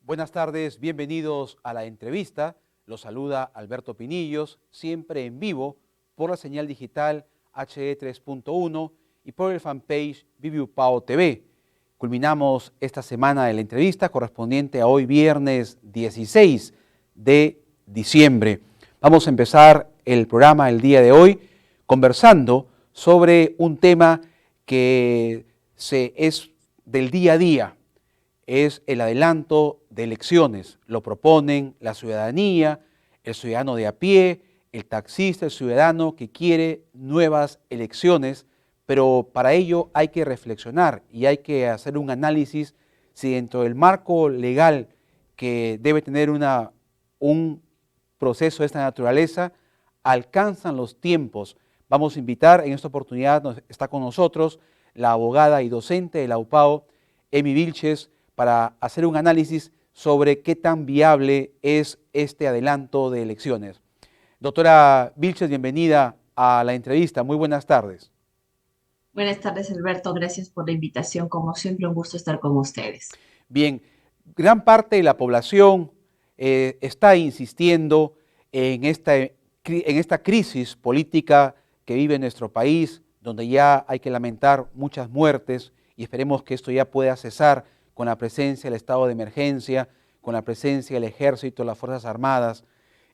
Buenas tardes, bienvenidos a la entrevista. Los saluda Alberto Pinillos, siempre en vivo por la señal digital HE 3.1 y por el fanpage Viviupao TV. Culminamos esta semana de la entrevista correspondiente a hoy viernes 16 de diciembre. Vamos a empezar el programa el día de hoy conversando sobre un tema que es del día a día. Es el adelanto de elecciones. Lo proponen la ciudadanía, el ciudadano de a pie, el taxista, el ciudadano que quiere nuevas elecciones, pero para ello hay que reflexionar y hay que hacer un análisis si dentro del marco legal que debe tener un proceso de esta naturaleza alcanzan los tiempos. Vamos a invitar, en esta oportunidad está con nosotros la abogada y docente de la UPAO, Emi Vilches, para hacer un análisis sobre qué tan viable es este adelanto de elecciones. Doctora Vilches, bienvenida a la entrevista. Muy buenas tardes. Buenas tardes, Alberto. Gracias por la invitación. Como siempre, un gusto estar con ustedes. Bien, gran parte de la población está insistiendo en esta crisis política que vive nuestro país, donde ya hay que lamentar muchas muertes y esperemos que esto ya pueda cesar con la presencia del estado de emergencia, con la presencia del ejército, las Fuerzas Armadas.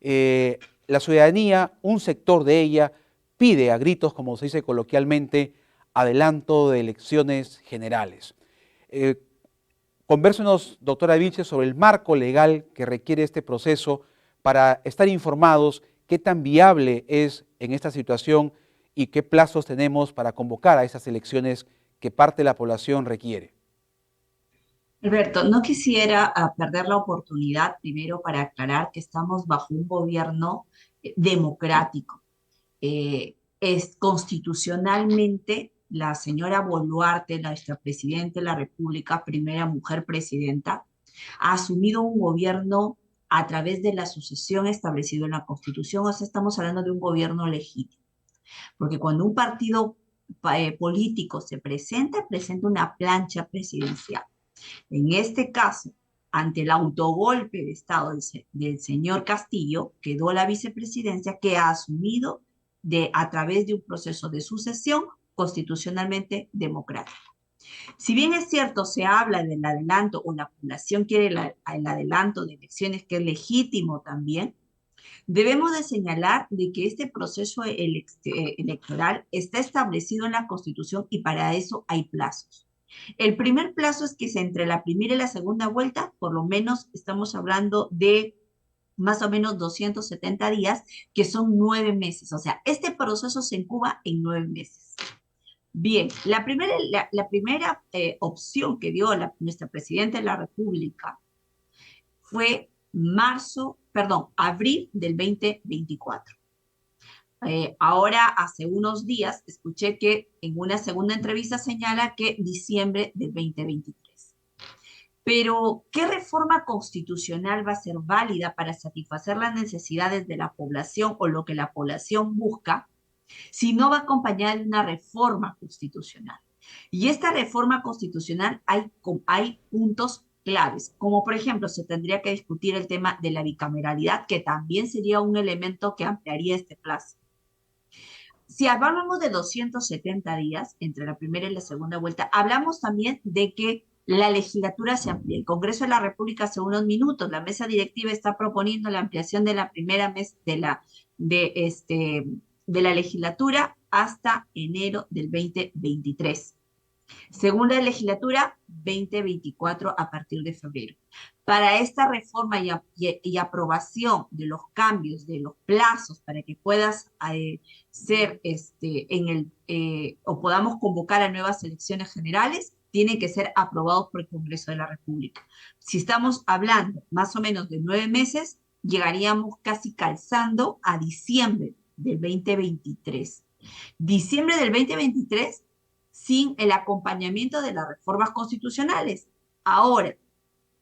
La ciudadanía, un sector de ella, pide a gritos, como se dice coloquialmente, adelanto de elecciones generales. Convérsenos, doctora Vilches, sobre el marco legal que requiere este proceso para estar informados qué tan viable es en esta situación y qué plazos tenemos para convocar a esas elecciones que parte de la población requiere. Alberto, no quisiera perder la oportunidad primero para aclarar que estamos bajo un gobierno democrático. Es constitucionalmente la señora Boluarte, nuestra presidenta de la República, primera mujer presidenta, ha asumido un gobierno a través de la sucesión establecido en la Constitución. O sea, estamos hablando de un gobierno legítimo. Porque cuando un partido político se presenta, presenta una plancha presidencial. En este caso, ante el autogolpe de Estado del señor Castillo, quedó la vicepresidencia que ha asumido a través de un proceso de sucesión constitucionalmente democrático. Si bien es cierto, se habla del adelanto o la población quiere el adelanto de elecciones, que es legítimo también, debemos de señalar de que este proceso electoral está establecido en la Constitución y para eso hay plazos. El primer plazo es que entre la primera y la segunda vuelta, por lo menos estamos hablando de más o menos 270 días, que son 9 meses. O sea, este proceso se incuba en 9 meses. Bien, la primera opción que dio nuestra presidenta de la República fue abril del 2024. Ahora, hace unos días, escuché que en una segunda entrevista señala que diciembre del 2023. Pero, ¿qué reforma constitucional va a ser válida para satisfacer las necesidades de la población o lo que la población busca si no va acompañada de una reforma constitucional? Y esta reforma constitucional hay puntos claves, como por ejemplo se tendría que discutir el tema de la bicameralidad, que también sería un elemento que ampliaría este plazo. Si hablamos de 270 días entre la primera y la segunda vuelta, hablamos también de que la legislatura se amplía. El Congreso de la República hace unos minutos, la mesa directiva está proponiendo la ampliación de la primera mes de la legislatura hasta enero del 2023. Según la legislatura, 2024 a partir de febrero. Para esta reforma y aprobación de los cambios, de los plazos, para que puedas ser o podamos convocar a nuevas elecciones generales, tienen que ser aprobados por el Congreso de la República. Si estamos hablando más o menos de 9 meses, llegaríamos casi calzando a diciembre del 2023. Diciembre del 2023 sin el acompañamiento de las reformas constitucionales. Ahora,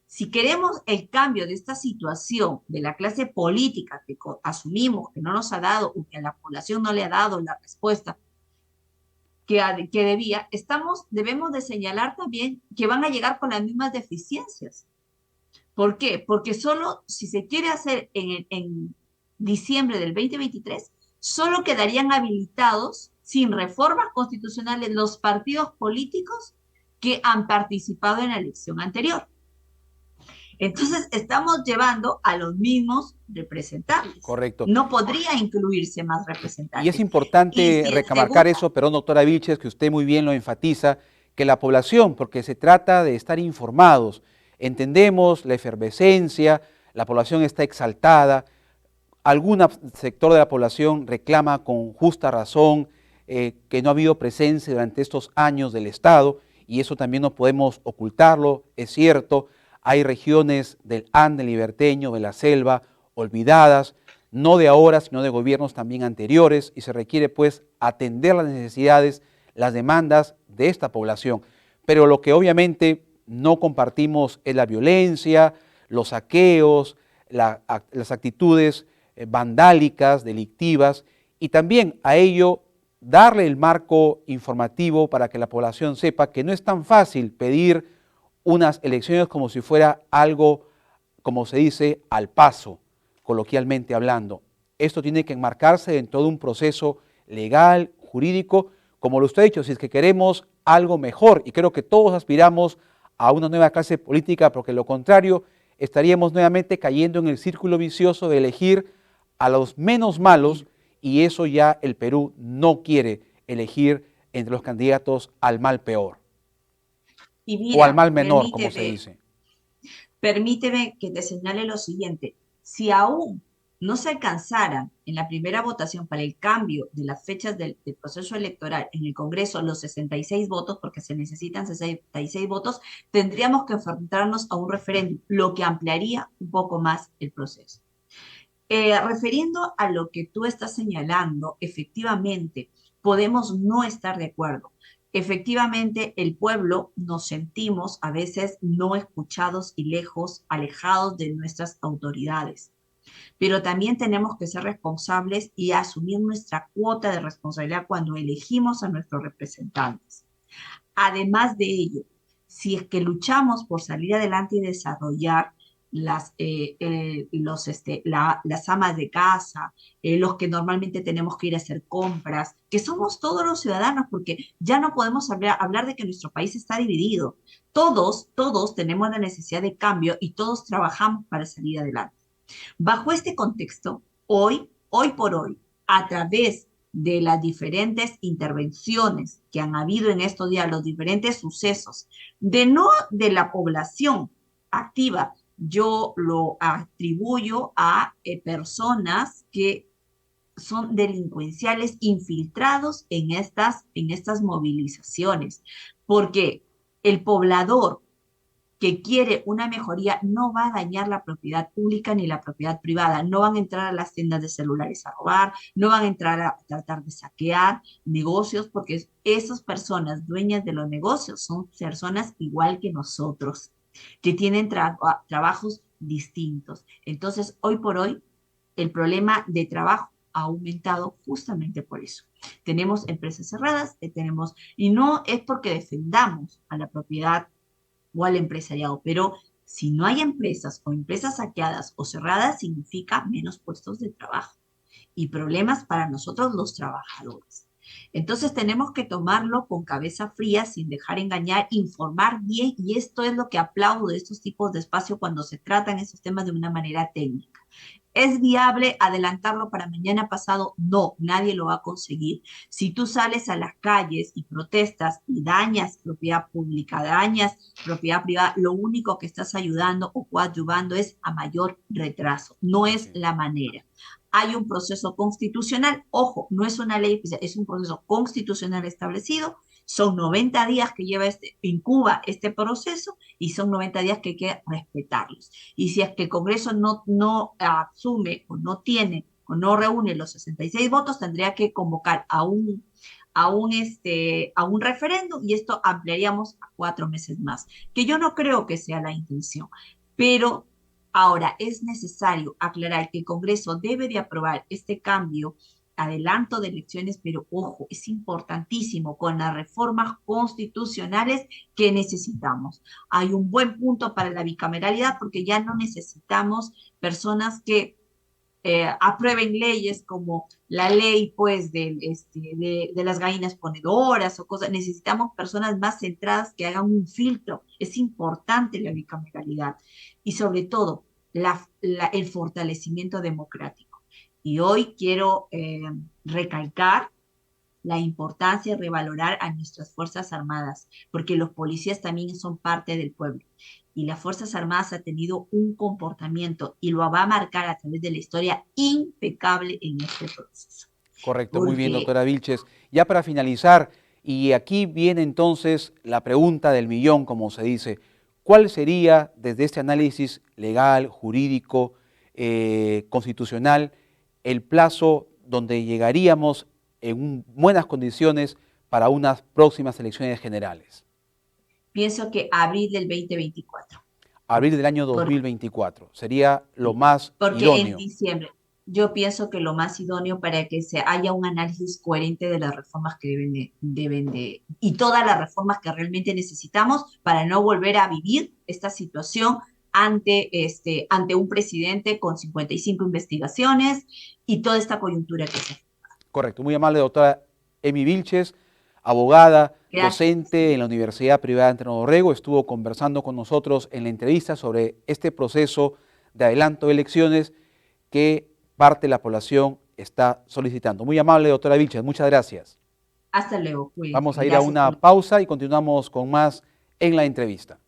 si queremos el cambio de esta situación de la clase política que asumimos que no nos ha dado o que a la población no le ha dado la respuesta que debía, debemos de señalar también que van a llegar con las mismas deficiencias. ¿Por qué? Porque solo si se quiere hacer en diciembre del 2023, solo quedarían habilitados sin reformas constitucionales los partidos políticos que han participado en la elección anterior. Entonces, estamos llevando a los mismos representantes. Correcto. No podría incluirse más Y es representantes. Y importante si en remarcar segunda, eso, perdón, doctora Vilches, que usted muy bien lo enfatiza, que la población, porque se trata de estar informados, entendemos la efervescencia, la población está exaltada, algún sector de la población reclama con justa razón que no ha habido presencia durante estos años del Estado, y eso también no podemos ocultarlo, es cierto, hay regiones del Ande liberteño, de la selva, olvidadas, no de ahora, sino de gobiernos también anteriores, y se requiere pues atender las necesidades, las demandas de esta población. Pero lo que obviamente no compartimos es la violencia, los saqueos, las actitudes vandálicas, delictivas, y también a ello darle el marco informativo para que la población sepa que no es tan fácil pedir unas elecciones como si fuera algo, como se dice, al paso, coloquialmente hablando. Esto tiene que enmarcarse en todo un proceso legal, jurídico, como lo usted ha dicho, si es que queremos algo mejor, y creo que todos aspiramos a una nueva clase política, porque lo contrario, estaríamos nuevamente cayendo en el círculo vicioso de elegir a los menos malos, y eso ya el Perú no quiere elegir entre los candidatos al mal peor, y o al mira, mal menor, como se dice. permíteme que te señale lo siguiente. Si aún no se alcanzaran en la primera votación para el cambio de las fechas del proceso electoral en el Congreso los 66 votos, porque se necesitan 66 votos, tendríamos que enfrentarnos a un referéndum, lo que ampliaría un poco más el proceso. Refiriendo a lo que tú estás señalando, efectivamente, podemos no estar de acuerdo. Efectivamente, el pueblo nos sentimos a veces no escuchados y lejos, alejados de nuestras autoridades. Pero también tenemos que ser responsables y asumir nuestra cuota de responsabilidad cuando elegimos a nuestros representantes. Además de ello, si es que luchamos por salir adelante y desarrollar las amas de casa, los que normalmente tenemos que ir a hacer compras, que somos todos los ciudadanos, porque ya no podemos hablar de que nuestro país está dividido. Todos tenemos la necesidad de cambio y todos trabajamos para salir adelante. Bajo este contexto, hoy por hoy, a través de las diferentes intervenciones que han habido en estos días, los diferentes sucesos, no de la población activa, yo lo atribuyo a personas que son delincuenciales infiltrados en estas movilizaciones, porque el poblador que quiere una mejoría no va a dañar la propiedad pública ni la propiedad privada. No van a entrar a las tiendas de celulares a robar, no van a entrar a tratar de saquear negocios, porque esas personas dueñas de los negocios son personas igual que nosotros, que tienen trabajos distintos. Entonces, hoy por hoy, el problema de trabajo ha aumentado justamente por eso. Tenemos empresas cerradas, y no es porque defendamos a la propiedad o al empresariado, pero si no hay empresas o empresas saqueadas o cerradas, significa menos puestos de trabajo y problemas para nosotros los trabajadores. Entonces tenemos que tomarlo con cabeza fría, sin dejar engañar, informar bien, y esto es lo que aplaudo de estos tipos de espacio cuando se tratan esos temas de una manera técnica. ¿Es viable adelantarlo para mañana pasado? No, nadie lo va a conseguir. Si tú sales a las calles y protestas y dañas propiedad pública, dañas propiedad privada, lo único que estás ayudando o coadyuvando es a mayor retraso. No es la manera. Hay un proceso constitucional, ojo, no es una ley, es un proceso constitucional establecido. Son 90 días que lleva en Cuba este proceso, y son 90 días que hay que respetarlos. Y si es que el Congreso no asume o no tiene o no reúne los 66 votos, tendría que convocar a un referéndum, y esto ampliaríamos a 4 meses más, que yo no creo que sea la intención. Pero ahora es necesario aclarar que el Congreso debe de aprobar este cambio adelanto de elecciones, pero ojo, es importantísimo con las reformas constitucionales que necesitamos. Hay un buen punto para la bicameralidad porque ya no necesitamos personas que aprueben leyes como la ley pues de las gallinas ponedoras o cosas. Necesitamos personas más centradas que hagan un filtro. Es importante la bicameralidad y sobre todo el fortalecimiento democrático. Y hoy quiero recalcar la importancia de revalorar a nuestras Fuerzas Armadas, porque los policías también son parte del pueblo. Y las Fuerzas Armadas han tenido un comportamiento, y lo va a marcar a través de la historia, impecable en este proceso. Correcto, muy bien, doctora Vilches. Ya para finalizar, y aquí viene entonces la pregunta del millón, como se dice, ¿cuál sería, desde este análisis legal, jurídico, constitucional, el plazo donde llegaríamos en buenas condiciones para unas próximas elecciones generales? Pienso que abril del 2024. Abril del año 2024 sería lo más porque idóneo. En diciembre. Yo pienso que lo más idóneo para que haya un análisis coherente de las reformas que y todas las reformas que realmente necesitamos para no volver a vivir esta situación ante un presidente con 55 investigaciones y toda esta coyuntura que se. Correcto, muy amable doctora Emi Vilches, abogada, Gracias. docente en la Universidad Privada de Dorrego, estuvo conversando con nosotros en la entrevista sobre este proceso de adelanto de elecciones que parte de la población está solicitando. Muy amable, doctora Vilches, muchas gracias. Hasta luego. Cuídense. Vamos a ir a una pausa y continuamos con más en la entrevista.